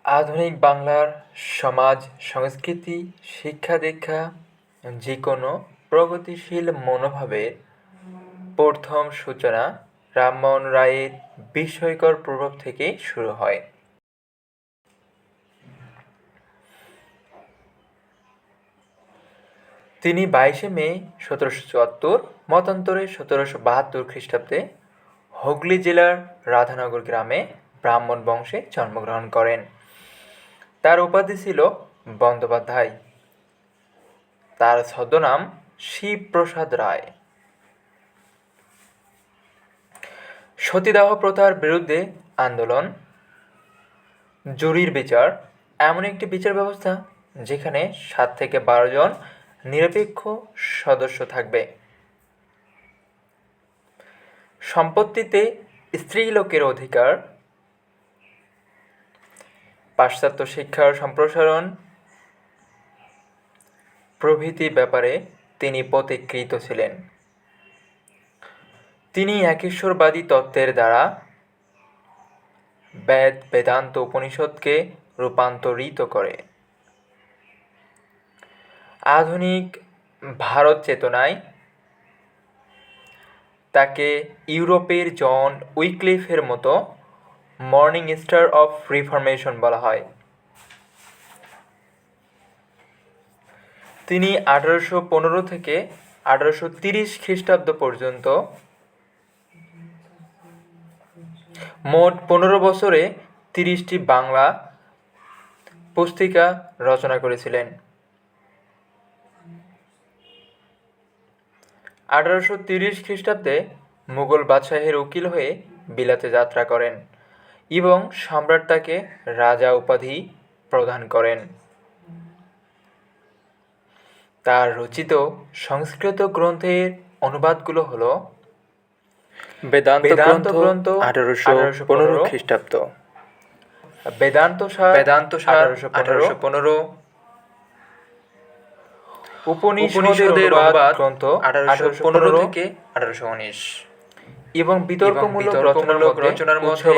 আধুনিক বাংলার সমাজ সংস্কৃতি শিক্ষা-দীক্ষা যেকোনো প্রগতিশীল মনোভাবের প্রথম সূচনা রামমোহন রায়ের বিস্ময়কর প্রভাব থেকে শুরু হয়। তিনি 22শে মে 1774 মতান্তরে 1772 খ্রিস্টাব্দে হুগলি জেলার রাধানগর গ্রামে ব্রাহ্মণ বংশে জন্মগ্রহণ করেন। তার উপাধি ছিল বন্দ্যোপাধ্যায়। তার ছদ্মনাম শিবপ্রসাদ রায়। সতীদাহ প্রথার বিরুদ্ধে আন্দোলন, জুরির বিচার এমন একটি বিচার ব্যবস্থা যেখানে 7 থেকে 12 জন নিরপেক্ষ সদস্য থাকবে। সম্পত্তিতে স্ত্রীলোকের অধিকার, পাশ্চাত্য শিক্ষার সম্প্রসারণ প্রভৃতি ব্যাপারে তিনি পথিকৃত ছিলেন। তিনি একেশ্বরবাদী তত্ত্বের দ্বারা বেদান্ত উপনিষদকে রূপান্তরিত করে আধুনিক ভারত চেতনায় তাকে ইউরোপের জন উইক্লিফের মতো মর্নিং স্টার অফ রিফরমেশন বলা হয়। তিনি 1815 থেকে 1830 খ্রিস্টাব্দ পর্যন্ত মোট 15 বছরে 30টি বাংলা পুস্তিকা রচনা করেছিলেন। 1830 খ্রিস্টাব্দে মুঘল বাদশাহের উকিল হয়ে বিলাতে যাত্রা করেন এবং সম্রাট তাকে রাজা উপাধি প্রদান করেন। তার রচিত সংস্কৃত গ্রন্থের অনুবাদগুলো হল বেদান্ত গ্রন্থ 1815 খ্রিস্টাব্দ, বেদান্ত সার 1815, উপনিষদের অনুবাদ গ্রন্থ 1815 থেকে 1819 এবং বিতর্কমূলক রচনার মধ্যে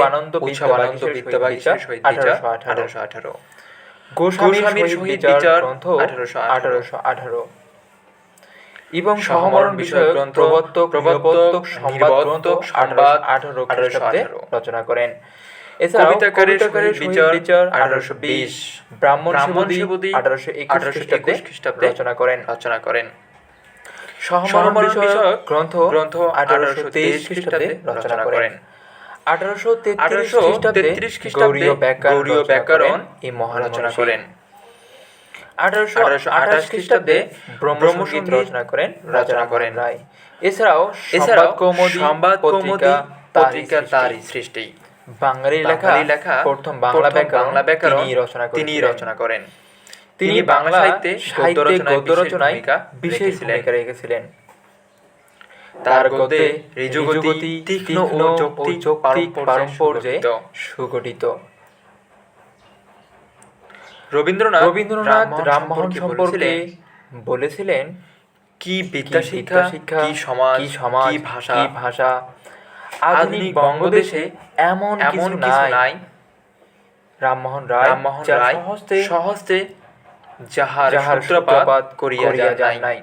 উৎসবানন্দ বিদ্যাবাগীশের সহিত বিচার 1818, গোস্বামীর সহিত বিচার গ্রন্থ 1818 এবং সহমরণ বিষয়ক গ্রন্থ প্রবর্তক সংবাদ গ্রন্থ 1818 খ্রিস্টাব্দে রচনা করেন। এছাড়াও কবিতাকারের বিচার 1820, ব্রাহ্মণ সেবদী 1821 খ্রিস্টাব্দে রচনা করেন। সহমরণ বিষয়ক গ্রন্থ 1823 খ্রিস্টাব্দে রচনা করেন। 1833 খ্রিস্টাব্দে গৌড়ীয় ব্যাকরণ এই মহারচনা করেন। 1828 খ্রিস্টাব্দে ব্রহ্মসঙ্গীত রচনা করেন রায়। এছাড়াও সংবাদ কৌমুদী পত্রিকা তারই সৃষ্টি। বাঙালি লেখা প্রথম বাংলা ব্যাকরণ তিনি রচনা করেন। তিনি বাংলা সাহিত্যে গদ্য রচনায় বিশেষ ভূমিকা রেখেছিলেন। তার গদ্যে ঋজুগতি তীক্ষ্ণ ও যৌক্তিক পারম্পর্যে সুগঠিত। রবীন্দ্রনাথ রামমোহন সম্পর্কে বলেছিলেন, কি বিদ্যা শিক্ষা, কি সমাজ, কি ভাষা, আধুনিক বঙ্গদেশে এমন কিছু নাই রামমোহন রায় সহস্তে যাহার সূত্রপাত করিয়া যায় নাই।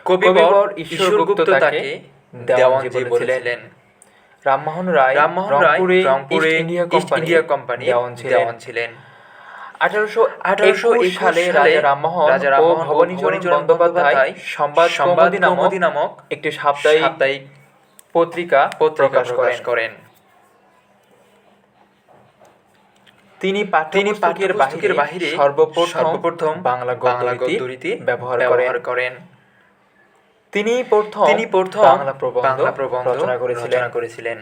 কবিবর ঈশ্বরগুপ্ত তাকে দেওয়ানজি বলেছিলেন। রামমোহন রায় রংপুরে ইস্ট ইন্ডিয়া কোম্পানি দেওয়ান ছিলেন। 1821 সালে রাজা রামমোহন ও ভবানীচরণ বন্দ্যোপাধ্যায় সংবাদ কৌমুদী নামক একটি সাপ্তাহিক পত্রিকা প্রকাশ করেন। তিনি পাঠ্যপুস্তকের বাহিরে সর্বপ্রথম বাংলা গদ্যরীতি ব্যবহার করেন। তিনি প্রথম বাংলা প্রবন্ধ রচনা করেছিলেন।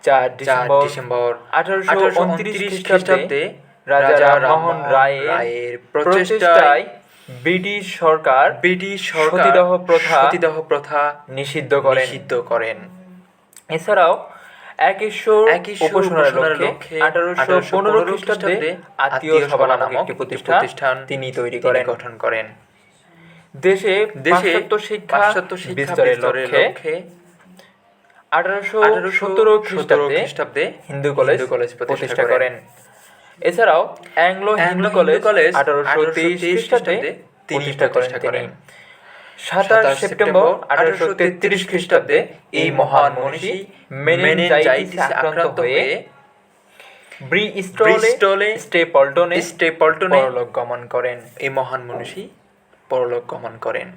4 ডিসেম্বর 1829 খ্রিস্টাব্দে রাজা রামমোহন রায়ের প্রচেষ্টায় ব্রিটিশ সরকার সতীদাহ প্রথা নিষিদ্ধ করেন। এছাড়াও একেশ্বর উপাসনার লক্ষ্যে 1815 খ্রিস্টাব্দে আত্মীয় সভা নামক একটি প্রতিষ্ঠান তিনি গঠন করেন। দেশে পাশ্চাত্য শিক্ষা বিস্তারের লক্ষ্যে 1817 খ্রিস্টাব্দে হিন্দু কলেজ প্রতিষ্ঠা করেন। এছাড়াও অ্যাংলো হিন্দু কলেজ 1823 খ্রিস্টাব্দে তিনি প্রতিষ্ঠা করেন। 27 সেপ্টেম্বর 1833 খ্রিস্টাব্দে এই মহান মনীষী মেনিনজাইটিসে আক্রান্ত হয়ে ব্রিস্টলে স্টেপলটনে পরলোক গমন করেন। এই মহান মনীষী পরলোক গমন করেন।